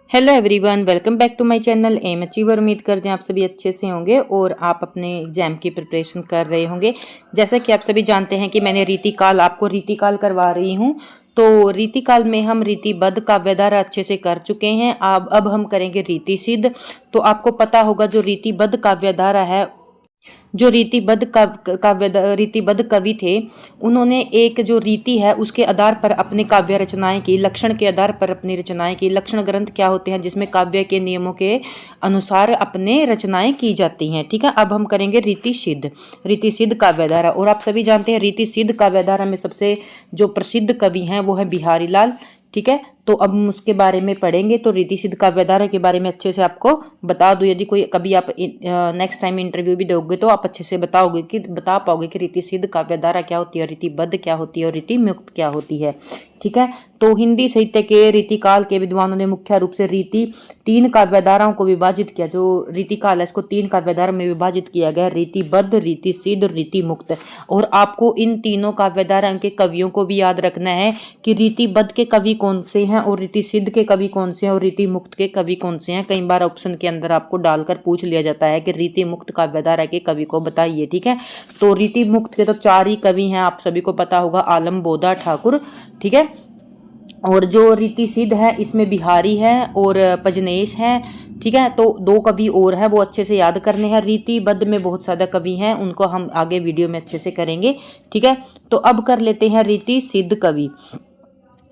Hello everyone, welcome back to my channel M achiever. उम्मीद करते हैं आप सभी अच्छे से होंगे और आप अपने एग्जाम की प्रिपरेशन कर रहे होंगे। जैसा कि आप सभी जानते हैं कि मैंने रीतिकाल आपको रीतिकाल करवा रही हूं। तो रीतिकाल में हम रीतिबद्ध काव्यधारा अच्छे से कर चुके हैं। अब हम करेंगे रीति सिद्ध। तो आपको पता होगा जो रीतिबद्ध काव्यधारा है, जो रीतिबद्ध कवि थे, उन्होंने एक जो रीति है उसके आधार पर अपने काव्य रचनाएं की, लक्षण के आधार पर अपनी रचनाएं की। लक्षण ग्रंथ क्या होते हैं जिसमें काव्य के नियमों के अनुसार अपने रचनाएं की जाती हैं। ठीक है, अब हम करेंगे रीति सिद्ध काव्यधारा। और आप सभी जानते हैं रीति सिद्ध काव्यधारा में सबसे जो प्रसिद्ध कवि हैं वो है बिहारी लाल। ठीक है, तो अब हम उसके बारे में पढ़ेंगे। तो रीति सिद्ध काव्यधारा के बारे में अच्छे से आपको बता दूं। यदि कोई कभी आप नेक्स्ट टाइम इंटरव्यू भी दोगे तो आप अच्छे से बता पाओगे कि रीति सिद्ध काव्यधारा क्या होती है, रीतिबद्ध क्या होती है और रीति मुक्त क्या होती है। ठीक है, तो हिंदी साहित्य के रीतिकाल के विद्वानों ने मुख्य रूप से रीति तीन काव्यधाराओं को विभाजित किया। जो रीतिकाल है इसको तीन काव्यधारा में विभाजित किया गया, रीतिबद्ध, रीति सिद्ध, रीति मुक्त। और आपको इन तीनों काव्यधाराओं के कवियों को भी याद रखना है कि रीतिबद्ध के कवि कौन से हैं और रीति सिद्ध के कवि कौन से हैं और रीति मुक्त के कवि कौन से हैं। कई बार ऑप्शन के अंदर आपको डालकर पूछ लिया जाता है कि रीति मुक्त काव्यधारा के कवि को बताइए। ठीक है, तो रीति मुक्त के तो चार ही कवि हैं, आप सभी को पता होगा, आलम, बोधा, ठाकुर। ठीक है, और जो रीति सिद्ध है इसमें बिहारी है और पजनेश है। ठीक है, तो दो कवि और हैं, वो अच्छे से याद करने हैं। रीतिबद्ध में बहुत ज़्यादा कवि हैं, उनको हम आगे वीडियो में अच्छे से करेंगे। ठीक है, तो अब कर लेते हैं रीति सिद्ध कवि।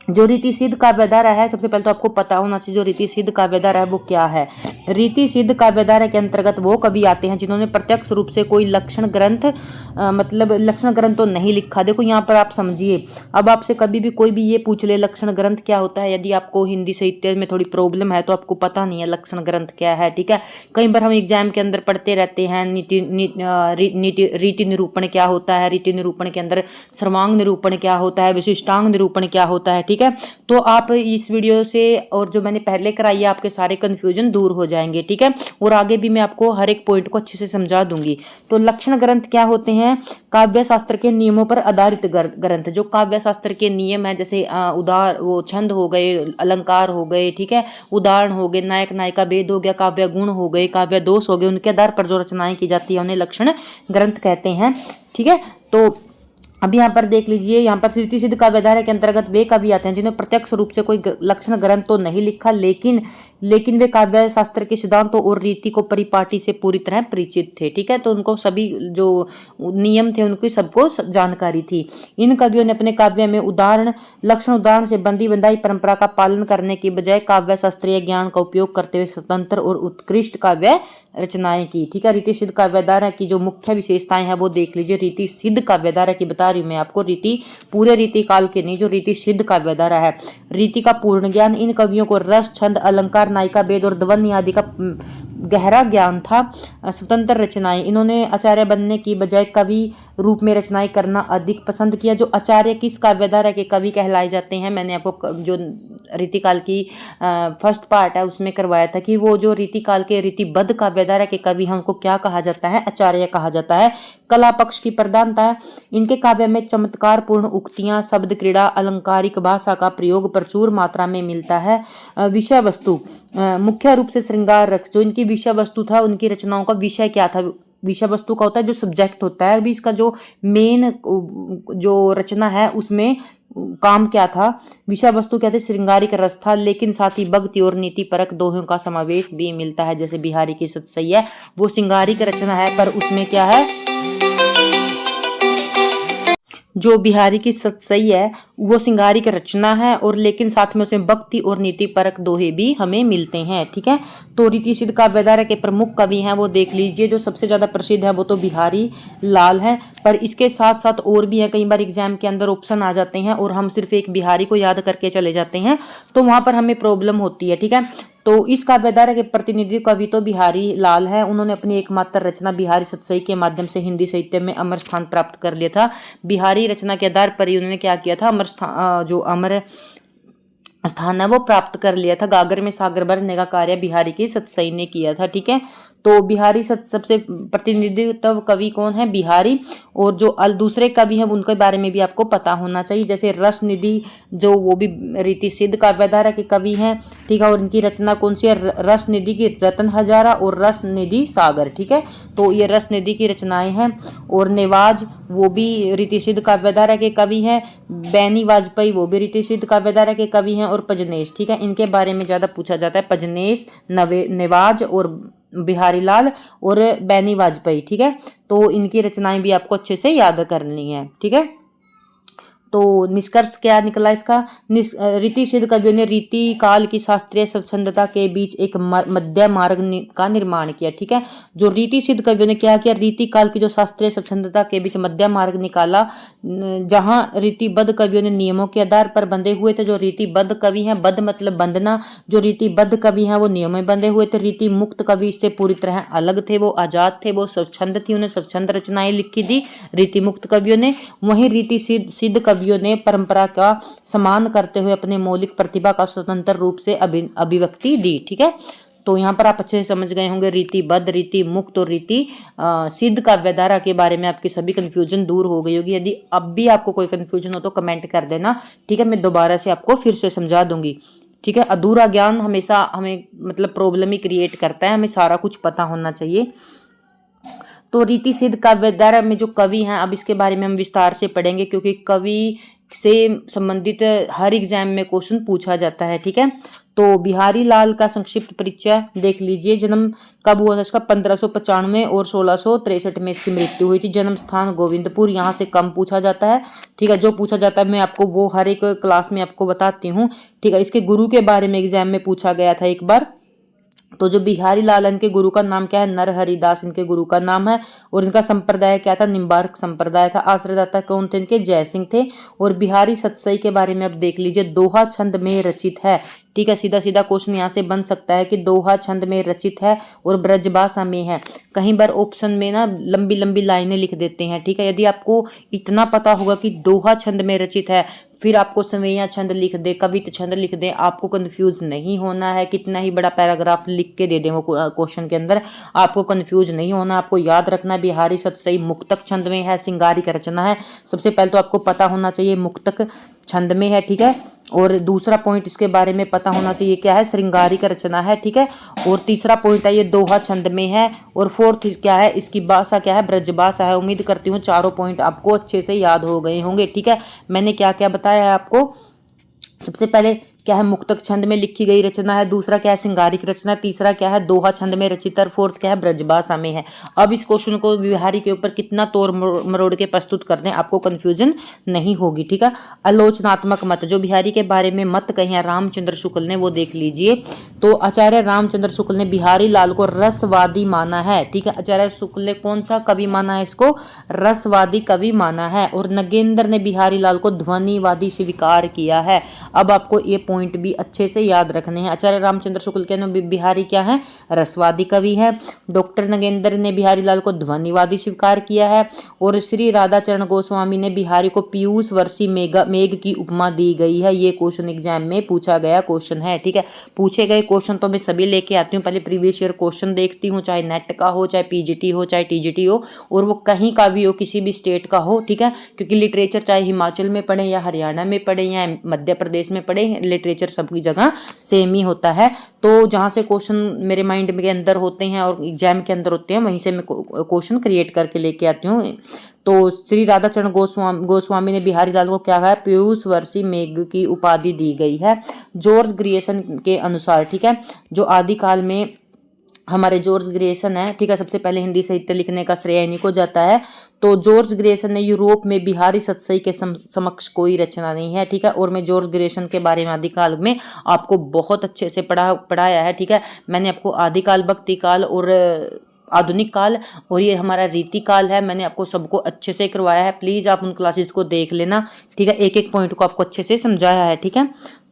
जो रीति सिद्ध काव्यधारा है, सबसे पहले तो आपको पता होना चाहिए जो रीति सिद्ध काव्यधारा है वो क्या है। रीति सिद्ध काव्यधारा के अंतर्गत वो कवि आते हैं जिन्होंने प्रत्यक्ष रूप से कोई लक्षण ग्रंथ मतलब लक्षण ग्रंथ तो नहीं लिखा। देखो यहाँ पर आप समझिए, अब आपसे कभी भी कोई भी ये पूछ ले लक्षण ग्रंथ क्या होता है, यदि आपको हिंदी साहित्य में थोड़ी प्रॉब्लम है तो आपको पता नहीं है लक्षण ग्रंथ क्या है। ठीक है, कई बार हम एग्जाम के अंदर पढ़ते रहते हैं रीति निरूपण क्या होता है, रीति निरूपण के अंदर सर्वांग निरूपण क्या होता है, विशिष्टांग निरूपण क्या होता है। ठीक है, तो आप इस वीडियो से और जो मैंने पहले कराई है आपके सारे कंफ्यूजन दूर हो जाएंगे। ठीक है, और आगे भी मैं आपको हर एक पॉइंट को अच्छे से समझा दूंगी। तो लक्षण ग्रंथ क्या होते हैं? काव्य शास्त्र के नियमों पर आधारित ग्रंथ। जो काव्य शास्त्र के नियम है, जैसे उदार वो छंद हो गए, अलंकार हो गए, ठीक है, उदाहरण हो गए, नायक नायिका भेद हो गया, काव्य गुण हो गए, काव्य दोष हो गए, उनके आधार पर जो रचनाएं की जाती है उन्हें लक्षण ग्रंथ कहते हैं। ठीक है, तो अब यहाँ पर देख लीजिए, यहाँ पर रीति सिद्ध काव्यधारा के अंतर्गत वे कवि आते हैं जिन्होंने प्रत्यक्ष रूप से कोई लक्षण ग्रंथ तो नहीं लिखा, लेकिन वे काव्य शास्त्र के सिद्धांतों और रीति को परिपाटी से पूरी तरह परिचित थे। ठीक है, तो उनको सभी जो नियम थे उनकी सबको जानकारी थी। इन कवियों ने अपने काव्य में लक्षण उदाहरण से बंदी बंधाई परंपरा का पालन करने की बजाय काव्य शास्त्रीय ज्ञान का उपयोग करते हुए स्वतंत्र और उत्कृष्ट काव्य रचनाएं की। ठीक है, रीति सिद्ध काव्यधारा की जो मुख्य विशेषताएं हैं वो देख लीजिए। रीति सिद्ध काव्यधारा की बता रही हूं मैं आपको, पूरे रीति काल के नहीं, जो रीति सिद्ध काव्यधारा है। रीति का पूर्ण ज्ञान, इन कवियों को रस, छंद, अलंकार, नायिका भेद और ध्वनि आदि का गहरा ज्ञान था। स्वतंत्र रचनाएं, इन्होंने आचार्य बनने की बजाय कवि रूप में रचनाएं करना अधिक पसंद किया। जो आचार्य किस काव्यधारा के कवि कहलाए जाते हैं, मैंने आपको जो रीतिकाल की फर्स्ट पार्ट है उसमें करवाया था कि वो जो रीतिकाल के रीतिबद्ध काव्यधारा के कवि हैं उनको क्या कहा जाता है? आचार्य कहा जाता है। कला पक्ष की प्रधानता है, इनके काव्य में चमत्कार पूर्ण उक्तियां, शब्द क्रीड़ा, अलंकारिक भाषा का प्रयोग प्रचुर मात्रा में मिलता है। विषय वस्तु, मुख्य रूप से श्रृंगार रस। जो इनकी विषय वस्तु था, उनकी रचनाओं का विषय क्या था? विषय वस्तु का होता है जो सब्जेक्ट होता है। अभी इसका जो मेन जो रचना है उसमें काम क्या था? विषय वस्तु क्या थी? श्रृंगारिक रस था, लेकिन साथ ही भक्ति और नीति परक दोहों का समावेश भी मिलता है। जैसे बिहारी की सतसई है, वो श्रृंगारिक रचना है, पर उसमें क्या है, जो बिहारी की सतसई है वो श्रृंगारिक रचना है, और लेकिन साथ में उसमें भक्ति और नीति परक दोहे भी हमें मिलते हैं। ठीक है, तो रीति सिद्ध काव्यधारा के प्रमुख कवि हैं वो देख लीजिए। जो सबसे ज्यादा प्रसिद्ध है वो तो बिहारी लाल है, पर इसके साथ साथ और भी हैं। कई बार एग्जाम के अंदर ऑप्शन आ जाते हैं और हम सिर्फ एक बिहारी को याद करके चले जाते हैं, तो वहां पर हमें प्रॉब्लम होती है। ठीक है, तो इस काव्यधारा के प्रतिनिधि कवि तो बिहारी लाल है। उन्होंने अपनी एकमात्र रचना बिहारी सतसई के माध्यम से हिंदी साहित्य में अमर स्थान प्राप्त कर लिया था। बिहारी रचना के आधार पर ही उन्होंने क्या किया था? जो अमर स्थान है वो प्राप्त कर लिया था। गागर में सागर भरने का कार्य बिहारी की सतसई ने किया था। ठीक है, तो बिहारी सबसे प्रतिनिधित्व कवि कौन है? बिहारी। और जो दूसरे कवि हैं उनके बारे में भी आपको पता होना चाहिए, जैसे रसनिधि जो वो भी रीति सिद्ध काव्यधारा के कवि हैं, ठीक है। और इनकी रचना कौन सी है? रसनिधि की रतन हजारा और रसनिधि सागर, ठीक है। तो ये रसनिधि की रचनाएं हैं। और नेवाज वो भी रीति सिद्ध काव्यधारा के कवि हैं। बैनी वाजपेयी वो भी रीति सिद्ध काव्यधारा के कवि हैं। और पजनेश, ठीक है, इनके बारे में ज़्यादा पूछा जाता है। पजनेश, नेवाज और बिहारी लाल और बैनी वाजपेयी, ठीक है। तो इनकी रचनाएं भी आपको अच्छे से याद करनी है, ठीक है। तो निष्कर्ष क्या निकला इसका? रीति सिद्ध कवियों ने रीति काल की शास्त्रीय स्वच्छंदता के बीच एक मध्य मार्ग का निर्माण किया, ठीक है। जो रीति सिद्ध कवियों ने क्या किया? रीति काल की जो शास्त्रीय स्वच्छंदता के बीच मध्य मार्ग निकाला, जहां रीतिबद्ध कवियों ने नियमों के आधार पर बंधे हुए थे। जो रीतिबद्ध कवि हैं, बद्ध मतलब बंधना, जो रीतिबद्ध कवि हैं वो नियम में बंधे हुए थे। रीति मुक्त कवि इससे पूरी तरह अलग थे, वो आजाद थे, वो स्वच्छंद थी, उन्हें स्वच्छंद रचनाएं लिखी थी रीति मुक्त कवियों ने। वहीं रीति सिद्ध कवियों ने परंपरा का सम्मान करते हुए अपने मौलिक प्रतिभा का स्वतंत्र रूप से अभिव्यक्ति दी, ठीक है। तो यहाँ पर आप अच्छे से समझ गए होंगे रीतिबद्ध, रीति मुक्त और रीति सिद्ध काव्यधारा के बारे में आपकी सभी कंफ्यूजन दूर हो गई होगी। यदि अब भी आपको कोई कंफ्यूजन हो तो कमेंट कर देना, ठीक है। मैं दोबारा से आपको फिर से समझा दूंगी, ठीक है। अधूरा ज्ञान हमेशा हमें मतलब प्रॉब्लम ही क्रिएट करता है, हमें सारा कुछ पता होना चाहिए। तो रीति सिद्ध काव्यधारा में जो कवि हैं, अब इसके बारे में हम विस्तार से पढ़ेंगे, क्योंकि कवि से संबंधित हर एग्जाम में क्वेश्चन पूछा जाता है, ठीक है। तो बिहारी लाल का संक्षिप्त परिचय देख लीजिए। जन्म कब हुआ था इसका? 1595 और 1663 में इसकी मृत्यु हुई थी। जन्म स्थान गोविंदपुर, यहाँ से कम पूछा जाता है, ठीक है। जो पूछा जाता है मैं आपको वो हर एक क्लास में आपको बताती हूँ, ठीक है। इसके गुरु के बारे में एग्जाम में पूछा गया था एक बार। तो जो बिहारी लाल इनके गुरु का नाम क्या है? नरहरिदास इनके गुरु का नाम है। और इनका संप्रदाय क्या था? निम्बार्क संप्रदाय था। आश्रयदाता कौन थे इनके? जयसिंह थे। और बिहारी सतसई के बारे में अब देख लीजिए। दोहा छंद में रचित है, ठीक है। सीधा सीधा क्वेश्चन यहाँ से बन सकता है कि दोहा छंद में रचित है और ब्रजभाषा में है। कहीं बार ऑप्शन में ना लंबी लंबी लाइनें लिख देते हैं, ठीक है। यदि आपको इतना पता होगा कि दोहा छंद में रचित है, फिर आपको सवैया छंद लिख दे, कवित छंद लिख दे, आपको कंफ्यूज नहीं होना है। कितना ही बड़ा पैराग्राफ लिख के दे दें वो क्वेश्चन के अंदर, आपको कंफ्यूज नहीं होना। आपको याद रखना बिहारी सतसई मुक्तक छंद में है, श्रृंगारिक रचना है। सबसे पहले तो आपको पता होना चाहिए मुक्तक छंद में है, ठीक है। और दूसरा पॉइंट इसके बारे में पता होना चाहिए क्या है? श्रृंगारिक रचना है, ठीक है। और तीसरा पॉइंट है ये दोहा छंद में है। और फोर्थ क्या है? इसकी भाषा क्या है? ब्रजभाषा है। उम्मीद करती हूँ चारों पॉइंट आपको अच्छे से याद हो गए होंगे, ठीक है। मैंने क्या क्या बताया है आपको? सबसे पहले क्या है? मुक्तक छंद में लिखी गई रचना है। दूसरा क्या है? श्रृंगारिक रचना। तीसरा क्या है? दोहा छंद में रचित। और फोर्थ क्या है? ब्रजभाषा में है। अब इस क्वेश्चन को बिहारी के ऊपर कितना तोड़ मरोड़ के प्रस्तुत कर दें, आपको कंफ्यूजन नहीं होगी, ठीक है। आलोचनात्मक मत, जो बिहारी के बारे में मत कहे हैं रामचंद्र शुक्ल ने, वो देख लीजिए। तो आचार्य रामचंद्र शुक्ल ने बिहारी लाल को रसवादी माना है, ठीक है। आचार्य शुक्ल ने कौन सा कवि माना है इसको? रसवादी कवि माना है। और नगेंद्र ने बिहारी लाल को ध्वनिवादी स्वीकार किया है। अब आपको ये पॉइंट भी अच्छे से याद रखने हैं। आचार्य रामचंद्र शुक्ल के बिहारी क्या है? रसवादी कवि है। डॉक्टर नगेंद्र ने बिहारी लाल को ध्वनिवादी स्वीकार किया है। और श्री राधाचरण गोस्वामी ने बिहारी को पीयूष वर्षी मेघ की उपमा दी गई है। ये क्वेश्चन एग्जाम में पूछा गया क्वेश्चन है, ठीक है। पूछे गए क्वेश्चन तो मैं सभी लेके आती हूँ, पहले प्रीवियस ईयर क्वेश्चन देखती हूँ, चाहे नेट का हो, चाहे पीजीटी हो, चाहे टीजीटी हो, और वो कहीं का भी हो, किसी भी स्टेट का हो, ठीक है। क्योंकि लिटरेचर चाहे हिमाचल में पढ़े या हरियाणा में पढ़े या मध्य प्रदेश में पढ़े, लिटरेचर सबकी जगह सेम ही होता है। तो जहाँ से क्वेश्चन मेरे माइंड के अंदर होते हैं और एग्जाम के अंदर होते हैं, वहीं से मैं क्वेश्चन क्रिएट करके लेके आती हूँ। तो श्री राधाचरण गोस्वामी ने बिहारी लाल को क्या है? पीयूष वर्षी मेघ की उपाधि दी गई है जॉर्ज ग्रियर्सन के अनुसार, ठीक है। जो आदिकाल में हमारे जॉर्ज ग्रियर्सन है, ठीक है, सबसे पहले हिंदी साहित्य लिखने का श्रेय इन्हीं को जाता है। तो जॉर्ज ग्रियर्सन ने यूरोप में बिहारी सतसई के समक्ष कोई रचना नहीं है, ठीक है। और मैं जॉर्ज ग्रियर्सन के बारे में आदिकाल में आपको बहुत अच्छे से पढ़ाया है, ठीक है। मैंने आपको आदिकाल, भक्ति काल और आधुनिक काल और ये हमारा रीति काल है, मैंने आपको सबको अच्छे से करवाया है। प्लीज़ आप उन क्लासेस को देख लेना, ठीक है। एक एक पॉइंट को आपको अच्छे से समझाया है, ठीक है।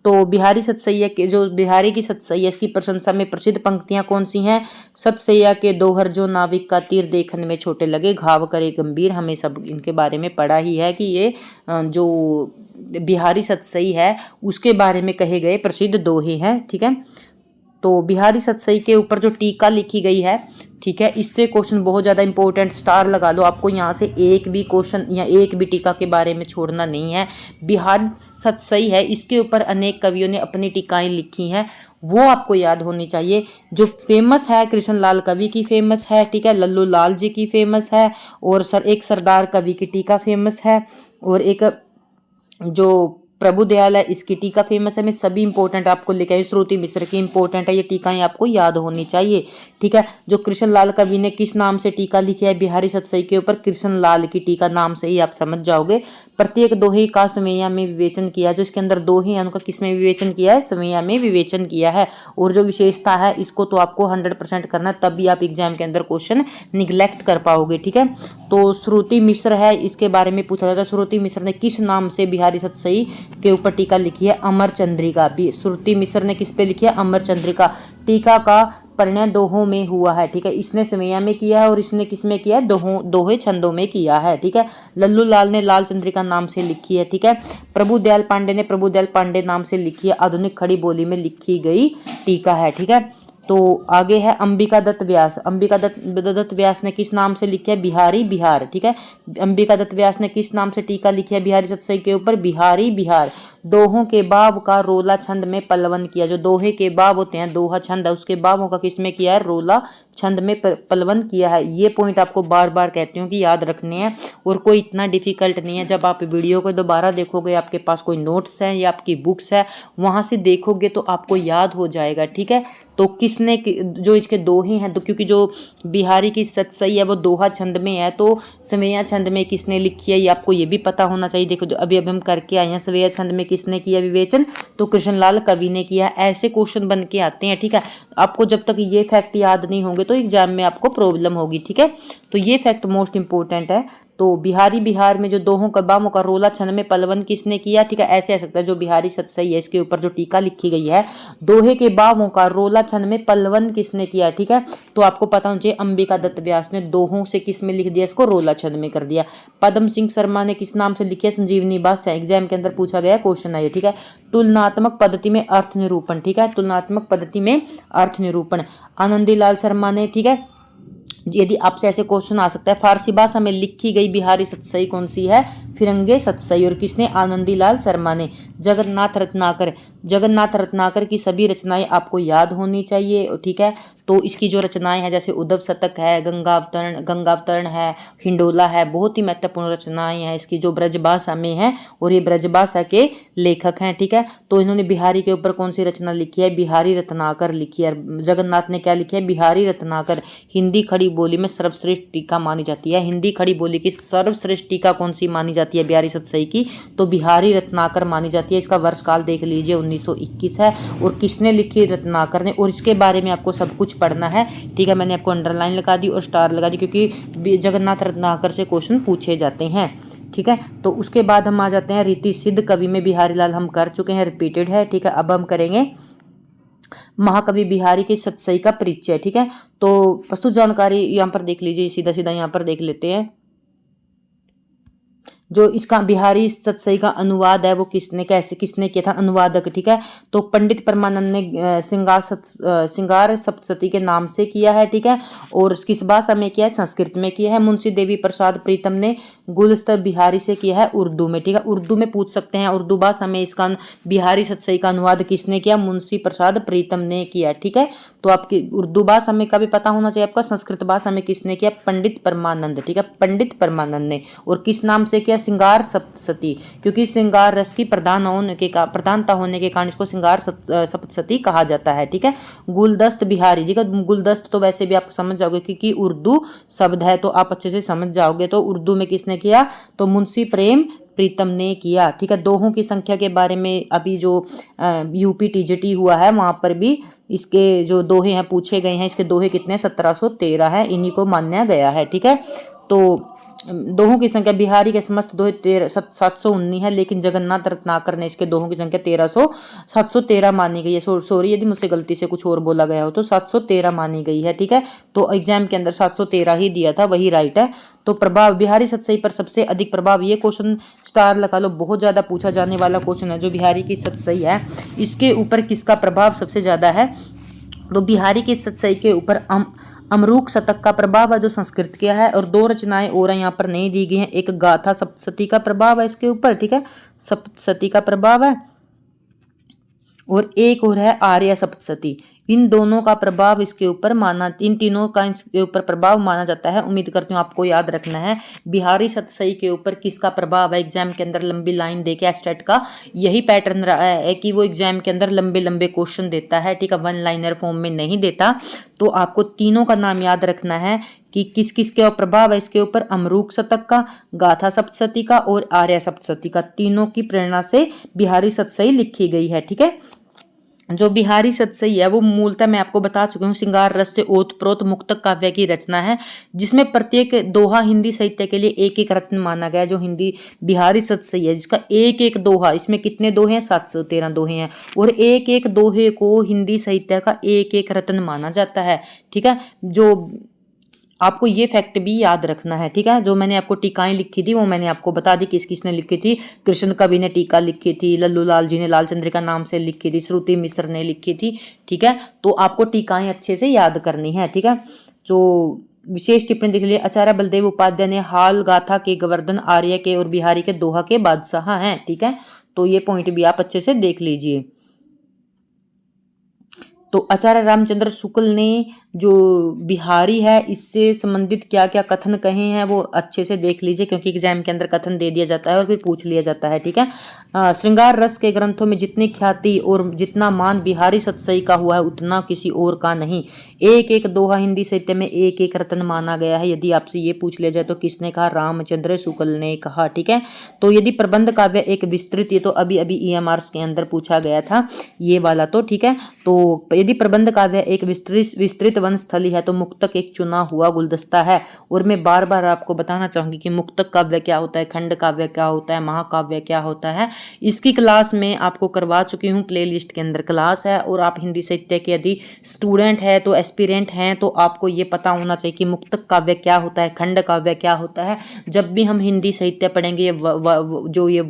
तो बिहारी सतसैया के जो बिहारी की सतसैया, इसकी प्रशंसा में प्रसिद्ध पंक्तियां कौन सी हैं? सतसैया के दोहर जो नाविक का तीर देखने में छोटे लगे, घाव करे गंभीर। हमें सब इनके बारे में पढ़ा ही है कि ये जो बिहारी सतसई है उसके बारे में कहे गए प्रसिद्ध दोहे हैं, ठीक है। तो बिहारी सतसई के ऊपर जो टीका लिखी गई है, ठीक है, इससे क्वेश्चन बहुत ज़्यादा इंपॉर्टेंट, स्टार लगा लो। आपको यहाँ से एक भी क्वेश्चन या एक भी टीका के बारे में छोड़ना नहीं है। बिहारी सतसई है, इसके ऊपर अनेक कवियों ने अपनी टीकाएं लिखी हैं, वो आपको याद होनी चाहिए। जो फेमस है कृष्ण लाल कवि की फेमस है, ठीक है, लल्लू लाल जी की फेमस है, और एक सरदार कवि की टीका फेमस है, और एक जो प्रभु दयाल है इसकी टीका फेमस है। मैं सभी इंपॉर्टेंट आपको लेके आई। श्रुति मिश्र की इंपॉर्टेंट है, ये टीकाएं आपको याद होनी चाहिए, ठीक है। जो कृष्ण लाल कवि ने किस नाम से टीका लिखी है बिहारी सतसई के ऊपर, कृष्ण लाल की टीका नाम से ही आप समझ जाओगे। प्रत्येक दोहे का संवेया में विवेचन किया, जो इसके अंदर दोहे हैं उनका किसमें विवेचन किया है, संवेया में विवेचन किया है। और जो विशेषता है इसको तो आपको 100% करना है, तभी आप एग्जाम के अंदर क्वेश्चन निग्लेक्ट कर पाओगे, ठीक है। तो श्रुति मिश्र है, इसके बारे में पूछा जाता है, श्रुति मिश्र ने किस नाम से बिहारी सतसई के ऊपर टीका लिखी है, अमर चंद्रिका। श्रुति मिश्र ने किस पे लिखी है, अमर चंद्रिका। टीका का परिणय दोहों में हुआ है, ठीक है, इसने संवेया में किया है और इसने किस में किया है, दोहे छंदों में किया है, ठीक है। लल्लू लाल ने लाल चंद्रिका नाम से लिखी है, ठीक है। प्रभु दयाल पांडे ने प्रभु दयाल पांडे नाम से लिखी है, आधुनिक खड़ी बोली में लिखी गई टीका है, ठीक है। तो आगे है अंबिका दत्त व्यास। अंबिका दत्त व्यास ने किस नाम से लिखा है, बिहारी बिहार, ठीक है। अंबिका दत्त व्यास ने किस नाम से टीका लिखी है बिहारी सतसई के ऊपर, बिहारी बिहार। दोहों के बाव का रोला छंद में पलवन किया, जो दोहे के बाव होते हैं, दोहा छंद है, उसके बावों का किसमें किया है, रोला छंद में पलवन किया है। ये पॉइंट आपको बार बार कहती हूँ कि याद रखने हैं, और कोई इतना डिफिकल्ट नहीं है। जब आप वीडियो को दोबारा देखोगे, आपके पास कोई नोट्स हैं या आपकी बुक्स है, वहां से देखोगे तो आपको याद हो जाएगा, ठीक है। तो किसने, जो इसके दोहे हैं, तो क्योंकि जो बिहारी की सतसई है वो दोहा छंद में है, तो सवेया छंद में किसने लिखी है ये आपको ये भी पता होना चाहिए। देखो जो अभी हम करके आए हैं, सवेया छंद में किसने किया विवेचन, तो कृष्णलाल कवि ने किया। ऐसे क्वेश्चन बन के आते हैं, ठीक है। आपको जब तक ये फैक्ट याद नहीं होंगे तो एग्जाम में आपको प्रॉब्लम होगी, ठीक है। तो ये फैक्ट मोस्ट इंपॉर्टेंट है। तो बिहारी बिहार में जो दोहों का बामों का रोला छंद में पलवन किसने किया, ठीक है, ऐसे आ सकता है। जो बिहारी सतसई है इसके ऊपर जो टीका लिखी गई है, दोहे के बामों का रोला छंद में पलवन किसने किया, ठीक है। तो आपको पता होना चाहिए अंबिका दत्त व्यास ने दोहों से किस में लिख दिया, इसको रोला छंद में कर दिया। पद्म सिंह शर्मा ने किस नाम से लिखी है, संजीवनी भाष्य। एग्जाम के अंदर पूछा गया क्वेश्चन है ये, ठीक है। तुलनात्मक पद्धति में अर्थ निरूपण, ठीक है, तुलनात्मक पद्धति में अर्थ निरूपण आनंदीलाल शर्मा ने, ठीक है। यदि आपसे ऐसे क्वेश्चन आ सकता है, फारसी भाषा में लिखी गई बिहारी सतसई कौन सी है, फिरंगे सतसई, और किसने, आनंदीलाल शर्मा ने। जगन्नाथ रत्नाकर, जगन्नाथ रत्नाकर की सभी रचनाएं आपको याद होनी चाहिए, ठीक है। तो इसकी जो रचनाएं हैं जैसे उद्धव शतक है, गंगावतरण है, हिंडोला है, बहुत ही महत्वपूर्ण रचनाएं हैं इसकी, जो ब्रजभाषा में है, और ये ब्रजभाषा के लेखक हैं, ठीक है। तो इन्होंने बिहारी के ऊपर कौन सी रचना लिखी है, बिहारी रत्नाकर लिखी है। जगन्नाथ ने क्या लिखी है, बिहारी रत्नाकर। हिंदी खड़ी बोली में सर्वश्रेष्ठ टीका मानी जाती है। हिंदी खड़ी बोली की सर्वश्रेष्ठ टीका कौन सी मानी जाती है बिहारी सतसई की, तो बिहारी रत्नाकर मानी जाती है। इसका वर्षकाल देख लीजिए 1921 है, और किसने लिखी, रत्नाकर ने। और इसके बारे में आपको सब कुछ पढ़ना है, ठीक है। मैंने आपको अंडरलाइन लगा दी और स्टार लगा दी, क्योंकि जगन्नाथ रत्नाकर से क्वेश्चन पूछे जाते हैं, ठीक है। तो उसके बाद हम आ जाते हैं रीति सिद्ध कवि में बिहारी लाल, हम कर चुके हैं, रिपीटेड है, ठीक है। अब हम करेंगे महाकवि बिहारी के सतसई का परिचय, ठीक है। तो प्रस्तुत जानकारी यहाँ पर देख लीजिए, सीधा सीधा यहाँ पर देख लेते हैं। जो इसका बिहारी सतसई का अनुवाद है वो किसने किया था, अनुवादक, ठीक है। तो पंडित परमानंद ने श्रृंगार सप्तशती के नाम से किया है, ठीक है। और किस भाषा में किया है, संस्कृत में किया है। मुंशी देवी प्रसाद प्रीतम ने गुलस्तर बिहारी से किया है, उर्दू में, ठीक है। उर्दू में पूछ सकते हैं, उर्दू भाषा में इसका बिहारी सतसई का अनुवाद किसने किया, मुंशी प्रसाद प्रीतम ने किया, ठीक है। तो आपकी उर्दू भाषा में का भी पता होना चाहिए आपका। संस्कृत भाषा में किसने किया, पंडित परमानंद, ठीक है, पंडित परमानंद ने। और किस नाम से किया, श्रृंगार सप्तशती, क्योंकि श्रृंगार रस की प्रधानता होने के कारण इसको श्रृंगार सप्तशती कहा जाता है, ठीक है। गुलदस्त बिहारी जी का, गुलदस्त तो वैसे भी आप समझ जाओगे क्योंकि उर्दू शब्द है, तो आप अच्छे से समझ जाओगे। तो उर्दू में किसने किया, तो मुंशी प्रेम प्रीतम ने किया, ठीक है। दोहों की संख्या के बारे में अभी जो यूपी टीजीटी हुआ है वहां पर भी इसके जो दोहे हैं पूछे गए हैं। इसके दोहे कितने, 1713 है, इन्हीं को माना गया है, ठीक है। तो दोहों की संख्या बिहारी के समस्त दोहे 719 है, लेकिन जगन्नाथ रत्नाकर ने इसके दोहों की संख्या 713 मानी गई है। सॉरी यदि मुझसे गलती से कुछ और बोला गया हो, तो 713 मानी गई है, ठीक है। तो एग्जाम के अंदर 713 ही दिया था, वही राइट है। तो प्रभाव बिहारी सतसई पर सबसे अधिक प्रभाव, ये क्वेश्चन स्टार लगा लो, बहुत ज्यादा पूछा जाने वाला क्वेश्चन है। जो बिहारी की सतसई है इसके ऊपर किसका प्रभाव सबसे ज्यादा है, तो बिहारी की सतसई के ऊपर अमरूक शतक का प्रभाव है जो संस्कृत किया है, और दो रचनाएं और यहाँ पर नहीं दी गई हैं। एक गाथा सप्तशती का प्रभाव है इसके ऊपर, ठीक है, सप्तशती का प्रभाव है, और एक और है आर्य सप्तशती। इन दोनों का प्रभाव इसके ऊपर माना, इन तीनों का इसके ऊपर प्रभाव माना जाता है। उम्मीद करती हूँ आपको याद रखना है बिहारी सतसई के ऊपर किसका प्रभाव है। एग्जाम के अंदर लंबी लाइन देके एस्टेट का यही पैटर्न रहा है कि वो एग्जाम के अंदर लंबे लंबे क्वेश्चन देता है, ठीक है, वन लाइनर फॉर्म में नहीं देता। तो आपको तीनों का नाम याद रखना है कि किस किस का प्रभाव है इसके ऊपर, अमरूक शतक का, गाथा सप्तशती का और आर्य सप्तशती का। तीनों की प्रेरणा से बिहारी सतसई लिखी गई है, ठीक है। जो बिहारी सतसई है वो मूलतः मैं आपको बता चुकी हूँ श्रृंगार रस से ओतप्रोत मुक्तक काव्य की रचना है, जिसमें प्रत्येक दोहा हिंदी साहित्य के लिए एक एक रत्न माना गया। जो हिंदी बिहारी सतसई है जिसका एक एक दोहा, इसमें कितने दोहे हैं, 713 दोहे हैं, और एक एक दोहे को हिंदी साहित्य का एक एक रत्न माना जाता है, ठीक है। जो आपको ये फैक्ट भी याद रखना है, ठीक है। जो मैंने आपको टीकाएं लिखी थी वो मैंने आपको बता दी किस किसने लिखी थी। कृष्ण कवि ने टीका लिखी थी, लल्लू लाल जी ने लाल चंद्रिका नाम से लिखी थी, श्रुति मिश्र ने लिखी थी, ठीक है। तो आपको टीकाएं अच्छे से याद करनी है, ठीक है। जो विशेष टिप्पणी लिख लिए, आचार्य बलदेव उपाध्याय ने हाल गाथा के गोवर्धन आर्य के और बिहारी के दोहा के बादशाह हैं, ठीक है। तो ये पॉइंट भी आप अच्छे से देख लीजिए। तो आचार्य रामचंद्र शुक्ल ने जो बिहारी है इससे संबंधित क्या क्या कथन कहे हैं वो अच्छे से देख लीजिए, क्योंकि एग्जाम के अंदर कथन दे दिया जाता है और फिर पूछ लिया जाता है, ठीक है। श्रृंगार रस के ग्रंथों में जितनी ख्याति और जितना मान बिहारी सतसई का हुआ है उतना किसी और का नहीं। एक एक दोहा हिंदी साहित्य में एक एक रत्न माना गया है। यदि आपसे ये पूछ लिया जाए तो किसने कहा, रामचंद्र शुक्ल ने कहा, ठीक है। तो यदि प्रबंध काव्य एक विस्तृत, ये तो अभी अभी EMRs के अंदर पूछा गया था ये वाला, तो ठीक है। तो यदि प्रबंध काव्य एक विस्तृत वनस्थली है तो मुक्तक एक चुना हुआ गुलदस्ता है। और मैं बार बार आपको बताना चाहूंगी कि मुक्तक काव्य क्या होता है, खंड काव्य क्या होता है, महाकाव्य क्या होता है। इसकी क्लास में आपको करवा चुकी हूँ, प्लेलिस्ट के अंदर क्लास है। और आप हिंदी साहित्य के यदि स्टूडेंट है तो एस्पिरेंट हैं तो आपको ये पता होना चाहिए कि मुक्तक काव्य क्या होता है, खंड काव्य क्या होता है। जब भी हम हिंदी साहित्य पढ़ेंगे जो ये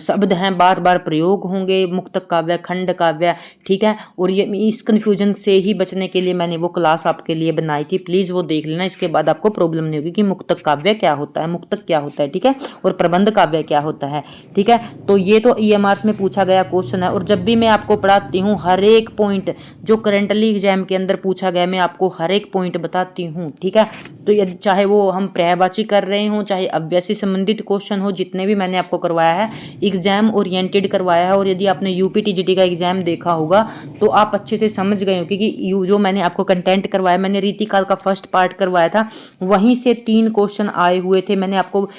शब्द हैं बार बार प्रयोग होंगे, मुक्तक काव्य, खंड काव्य, ठीक है। और ये इस कन्फ्यूजन से ही बचने के लिए मैंने वो क्लास आपके लिए बनाई थी, प्लीज़ वो देख लेना। इसके बाद आपको प्रॉब्लम नहीं होगी कि मुक्तक काव्य क्या होता है, मुक्तक क्या होता है, ठीक है, और प्रबंध काव्य क्या होता है, ठीक है। तो ये तो EMRs में पूछा गया क्वेश्चन है। और जब भी मैं आपको पढ़ाती हूँ हर एक पॉइंट जो करेंटली एग्जाम के अंदर पूछा गया मैं आपको हर एक पॉइंट बताती हूँ, ठीक है। तो यदि चाहे वो हम पर्यायवाची कर रहे हों, चाहे अव्यय से संबंधित क्वेश्चन हो, जितने भी मैंने आपको करवाया है एग्जाम ओरिएंटेड करवाया है। और यदि आपने UPTGT का एग्जाम देखा होगा तो आप अच्छे से समझ गए हो, क्योंकि जो मैंने आपको कंटेंट करवाया, मैंने रीतिकाल का फर्स्ट पार्ट करवाया था, वहीं से 3 क्वेश्चन आए हुए थे। मैंने आपको,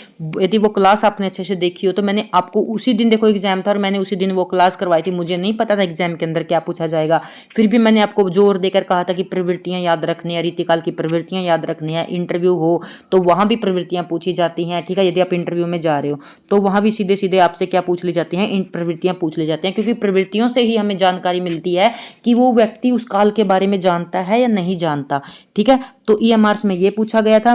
यदि वो क्लास आपने अच्छे से देखी हो तो मैंने आपको उसी दिन, देखो एग्जाम था और मैंने उसी दिन वो क्लास करवाई थी। मुझे नहीं पता था एग्जाम के अंदर क्या पूछा जाएगा, फिर भी मैंने आपको जोर देकर कहा था कि प्रवृत्तियां याद रखनी है, रीतिकाल की प्रवृत्तियां याद रखनी है। इंटरव्यू हो तो वहां भी प्रवृत्तियां पूछी जाती हैं, ठीक है। यदि आप इंटरव्यू में जा रहे हो तो वहां भी सीधे सीधे आपसे क्या पूछ ली जाती हैं, इन प्रवृत्तियां पूछ ली जाती हैं, क्योंकि प्रवृत्तियों से ही हमें जानकारी मिलती है कि वो व्यक्ति उस काल के बारे में जानता है या नहीं जानता, ठीक है। तो EMRs में ये पूछा गया था।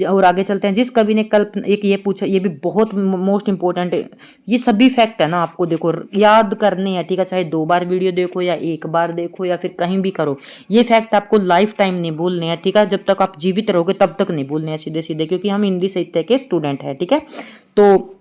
और आगे चलते हैं। जिस कवि ने कल्प, एक ये पूछा, ये भी बहुत मोस्ट इंपॉर्टेंट है। ये सभी फैक्ट है ना आपको देखो याद करने हैं, ठीक है, चाहे 2 बार वीडियो देखो या 1 बार देखो या फिर कहीं भी करो, ये फैक्ट आपको लाइफ टाइम नहीं भूलने हैं, ठीक है। जब तक आप जीवित रहोगे तब तक नहीं भूलने हैं सीधे सीधे, क्योंकि हम हिंदी साहित्य के स्टूडेंट हैं, ठीक है। तो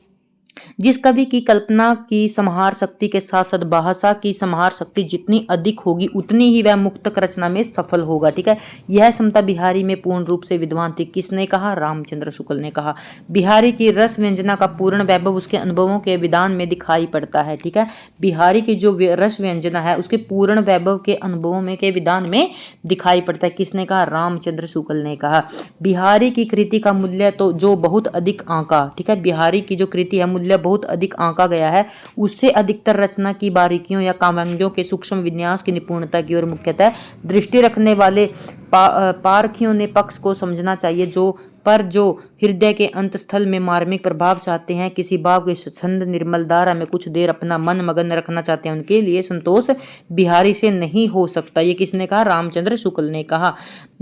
जिस कवि की कल्पना की संहार शक्ति के साथ साथ भाषा की संहार शक्ति जितनी अधिक होगी उतनी ही वह मुक्तक रचना में सफल होगा, ठीक है। यह समता बिहारी में पूर्ण रूप से विद्वान थी। किसने कहा, रामचंद्र शुक्ल ने कहा। बिहारी की रस व्यंजना का पूर्ण वैभव उसके अनुभवों के विधान में दिखाई पड़ता है, ठीक है। बिहारी की जो रस व्यंजना है उसके पूर्ण वैभव के अनुभवों में के विधान में दिखाई पड़ता है। किसने कहा, रामचंद्र शुक्ल ने कहा। बिहारी की कृति का मूल्य तो जो बहुत अधिक आंका, ठीक है, बिहारी की जो कृति है मूल्य बहुत अधिक आंका गया है, उससे अधिकतर रचना की बारीकियों या काव्यांगों के सूक्ष्म विन्यास की निपुणता की ओर मुख्यतः दृष्टि रखने वाले पारखियों ने पक्ष को समझना चाहिए। जो पर जो हृदय के अंतस्थल में मार्मिक प्रभाव चाहते हैं, किसी भाव के छंद निर्मल धारा में कुछ देर अपना मन मगन रखना चाहते हैं, उनके लिए संतोष बिहारी से नहीं हो सकता। ये किसने कहा? रामचंद्र शुक्ल ने कहा।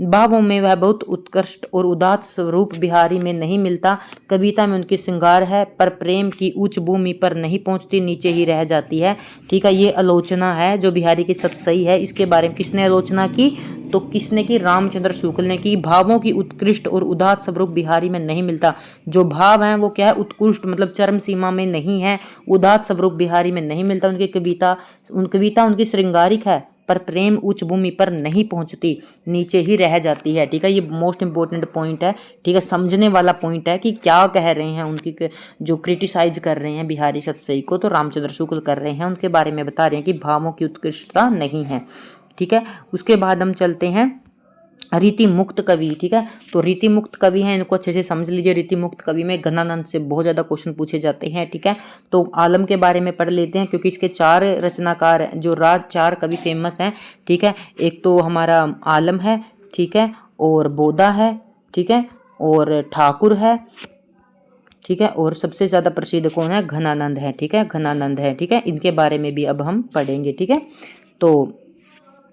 भावों में वह बहुत उत्कृष्ट और उदात्त स्वरूप बिहारी में नहीं मिलता। कविता में उनकी श्रृंगार है, पर प्रेम की उच्च भूमि पर नहीं पहुंचती, नीचे ही रह जाती है। ठीक है, ये आलोचना है जो बिहारी की सच सही है। इसके बारे में किसने आलोचना की? तो किसने की? रामचंद्र शुक्ल ने की। भावों की उत्कृष्ट और उदात्त स्वरूप बिहारी में नहीं मिलता। जो भाव हैं वो क्या है? उत्कृष्ट, मतलब चरम सीमा में नहीं है। उदात्त स्वरूप बिहारी में नहीं मिलता। उनकी कविता उनकी श्रृंगारिक है, पर प्रेम उच्च भूमि पर नहीं पहुंचती, नीचे ही रह जाती है। ठीक है, ये मोस्ट इंपॉर्टेंट पॉइंट है। ठीक है, समझने वाला पॉइंट है कि क्या कह रहे हैं उनकी जो क्रिटिसाइज कर रहे हैं बिहारी सतसई को, तो रामचंद्र शुक्ल कर रहे हैं, उनके बारे में बता रहे हैं कि भावों की उत्कृष्टता नहीं है। ठीक है, उसके बाद हम चलते हैं रीति मुक्त कवि। ठीक है, तो रीति मुक्त कवि हैं, इनको अच्छे से समझ लीजिए। रीति मुक्त कवि में घनानंद से बहुत ज़्यादा क्वेश्चन पूछे जाते हैं। ठीक है, तो आलम के बारे में पढ़ लेते हैं, क्योंकि इसके 4 रचनाकार हैं, जो 4 कवि फेमस हैं। ठीक है, एक तो हमारा आलम है, ठीक है, और बोधा है, ठीक है, और ठाकुर है, ठीक है, और सबसे ज़्यादा प्रसिद्ध कौन है? घनानंद है। ठीक है, घनानंद है। ठीक है, इनके बारे में भी अब हम पढ़ेंगे। ठीक है, तो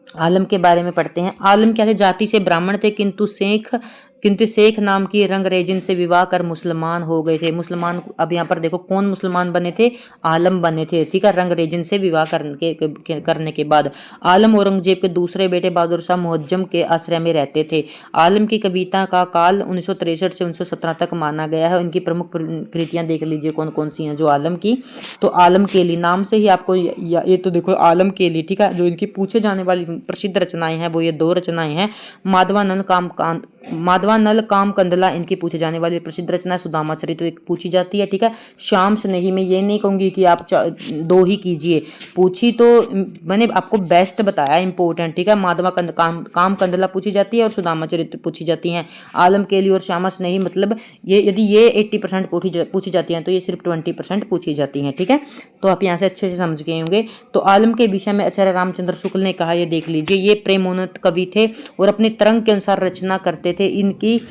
आलम के बारे में पढ़ते हैं। आलम क्या थे? जाति से ब्राह्मण थे, किंतु शेख नाम की रंगरेजिन से विवाह कर मुसलमान हो गए थे। मुसलमान, अब यहाँ पर देखो कौन मुसलमान बने थे? आलम बने थे। ठीक है, रंगरेजिन से विवाह करने के बाद आलम औरंगजेब के दूसरे बेटे बहादुर शाह मुअज्जम के आश्रय में रहते थे। आलम की कविता का काल 1963 से 1917 तक माना गया है। इनकी प्रमुख कृतियां देख लीजिए कौन कौन सी हैं जो आलम की। तो आलम केली नाम से ही आपको ये तो देखो आलम केली। ठीक है, जो इनकी पूछे जाने वाली प्रसिद्ध रचनाएं हैं वो ये 2 रचनाएं हैं। माधवानल काम कंदला इनकी पूछी जाने वाली प्रसिद्ध रचना है। सुदामा चरित्र एक पूछी जाती है। ठीक है, श्याम स्नेही में ये नहीं कहूंगी कि आप 2 ही कीजिए, पूछी तो मैंने आपको बेस्ट बताया, इंपॉर्टेंट। ठीक है, काम कंदला पूछी जाती है और सुदामा चरित्र पूछी जाती हैं। आलम केली और श्यामा स्नेही, मतलब ये यदि ये 80% पूछी जाती हैं तो ये सिर्फ 20% पूछी जाती हैं। ठीक है, तो आप यहाँ से अच्छे से समझ गए होंगे। तो आलम के विषय में आचार्य रामचंद्र शुक्ल ने कहा, ये देख लीजिए, ये प्रेमोन्नत कवि थे और अपने तरंग के अनुसार रचना करते थे। इनकी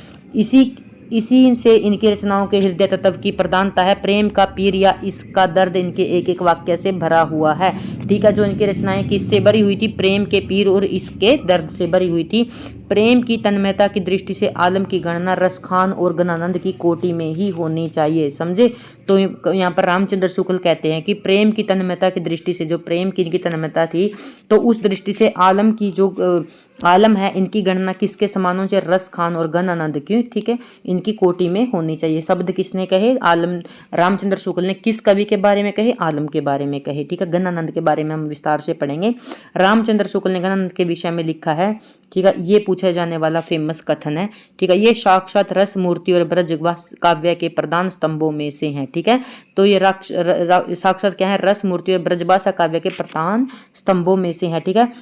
इसी से इनकी रचनाओं के हृदय तत्व की प्रधानता है। प्रेम का पीर या इसका दर्द इनके एक एक वाक्य से भरा हुआ है। ठीक है, जो इनकी रचनाएं किससे भरी हुई थी? प्रेम के पीर और इसके दर्द से भरी हुई थी। प्रेम की तन्मयता की दृष्टि से आलम की गणना रसखान और घनानंद की कोटि में ही होनी चाहिए। समझे? तो यहाँ पर रामचंद्र शुक्ल कहते हैं कि प्रेम की तन्मयता की दृष्टि से, जो प्रेम की इनकी तन्मयता थी, तो उस दृष्टि से आलम की जो आलम है, इनकी गणना किसके समानों से? रस खान और घनानंद की, ठीक है, इनकी कोटि में होनी चाहिए। शब्द किसने कहे? आलम, रामचंद्र शुक्ल ने। किस कवि के बारे में कहे? आलम के बारे में कहे। ठीक है, घनानंद के बारे में हम विस्तार से पढ़ेंगे। रामचंद्र शुक्ल ने घनानंद के विषय में लिखा है। ठीक है, ये पूछा जाने वाला फेमस कथन है। ठीक है, ये साक्षात रस मूर्ति और ब्रज काव्य के प्रधान स्तंभों में से हैं। ठीक है, तो ये साक्षात क्या है? रस मूर्ति और ब्रजभाषा काव्य के प्रधान स्तंभों में से है। ठीक है,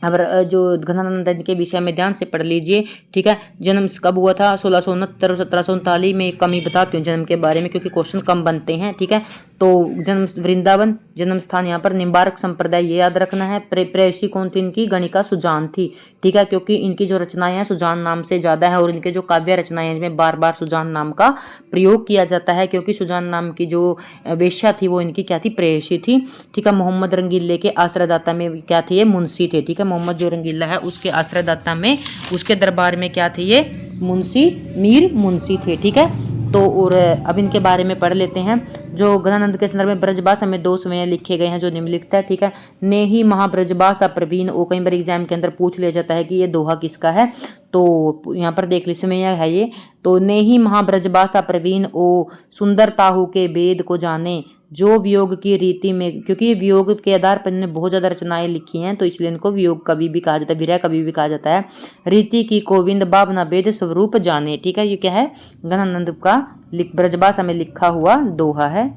अब जो घनानंद के विषय में ध्यान से पढ़ लीजिए। ठीक है, जन्म कब हुआ था? 1669 और 1739 में। कम ही बताती हूँ जन्म के बारे में, क्योंकि क्वेश्चन कम बनते हैं। ठीक है, तो जन्म वृंदावन, जन्म स्थान यहाँ पर निम्बार्क संप्रदाय, ये याद रखना है। प्रेयसी कौन थी इनकी? गणिका सुजान थी। ठीक है, क्योंकि इनकी जो रचनाएं हैं सुजान नाम से ज्यादा है, और इनके जो काव्य रचनाएं हैं इनमें बार बार सुजान नाम का प्रयोग किया जाता है, क्योंकि सुजान नाम की जो वेश्या थी वो इनकी क्या थी? प्रेयसी थी। ठीक है, मोहम्मद रंगीले के आश्रयदाता में क्या थे? ये मुंशी थे। ठीक है, मोहम्मद जो रंगीला है उसके आश्रयदाता में, उसके दरबार में क्या थे? ये मुंशी, मीर मुंशी थे। ठीक है, तो और अब इनके बारे में पढ़ लेते हैं। जो घनानंद के संदर्भ में ब्रजभाषा में 2 समय लिखे गए हैं जो निम्नलिखित है। ठीक है, ने ही महाब्रजभाषा प्रवीण, वो कई बार एग्जाम के अंदर पूछ लिया जाता है कि ये दोहा किसका है, तो यहाँ पर देख लीजिए समय है ये। तो ने ही महाब्रजभाषा प्रवीण, ओ सुंदरताहु के वेद को जाने, जो वियोग की रीति में, क्योंकि वियोग के आधार पर इन्होंने बहुत ज्यादा रचनाएं लिखी हैं, तो इसलिए इनको वियोग कवि भी कहा जाता है, विरह कवि भी कहा जाता है। रीति की गोविंद भावना वेद स्वरूप जाने। ठीक है, ये क्या है? घनानंद का ब्रजभाषा में लिखा हुआ दोहा है,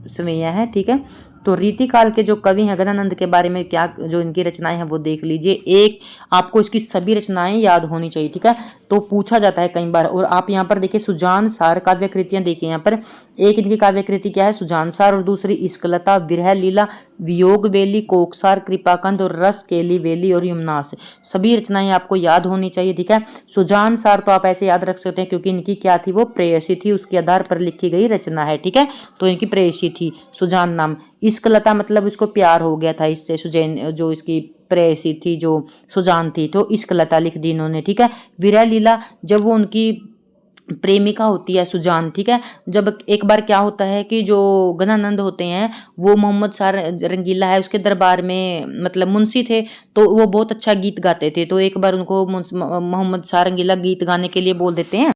समय है। ठीक है, तो रीति काल के जो कवि हैं घनानंद के बारे में क्या जो इनकी रचनाएं हैं वो देख लीजिए। एक, आपको इसकी सभी रचनाएं याद होनी चाहिए। ठीक है, तो पूछा जाता है कई बार। और आप यहाँ पर देखिए सुजान सार काव्य कृतियां देखिए। यहाँ पर एक इनकी काव्य कृति क्या है? सुजान सार, और दूसरी इश्कलता, विरह लीला, वियोग वेली, कोकसार, कृपाकंद और रस केली वेली और यमुनास। सभी रचनाएं आपको याद होनी चाहिए, ठीक है। सुजान सार तो आप ऐसे याद रख सकते हैं क्योंकि इनकी क्या थी, वो प्रेयसी थी, उसके आधार पर लिखी गई रचना है, ठीक है। तो इनकी प्रेयसी थी सुजान नाम। इश्कलता मतलब उसको प्यार हो गया था इससे, सुजैन जो इसकी प्रेयसी थी जो सुजान थी, तो इश्कलता लिख दी इन्होंने, ठीक है। विरह लीला, जब वो उनकी प्रेमिका होती है सुजान, ठीक है। जब एक बार क्या होता है कि जो गणानंद होते हैं वो मोहम्मद शाह रंगीला है उसके दरबार में मतलब मुंशी थे, तो वो बहुत अच्छा गीत गाते थे। तो एक बार उनको मोहम्मद शाह रंगीला गीत गाने के लिए बोल देते हैं।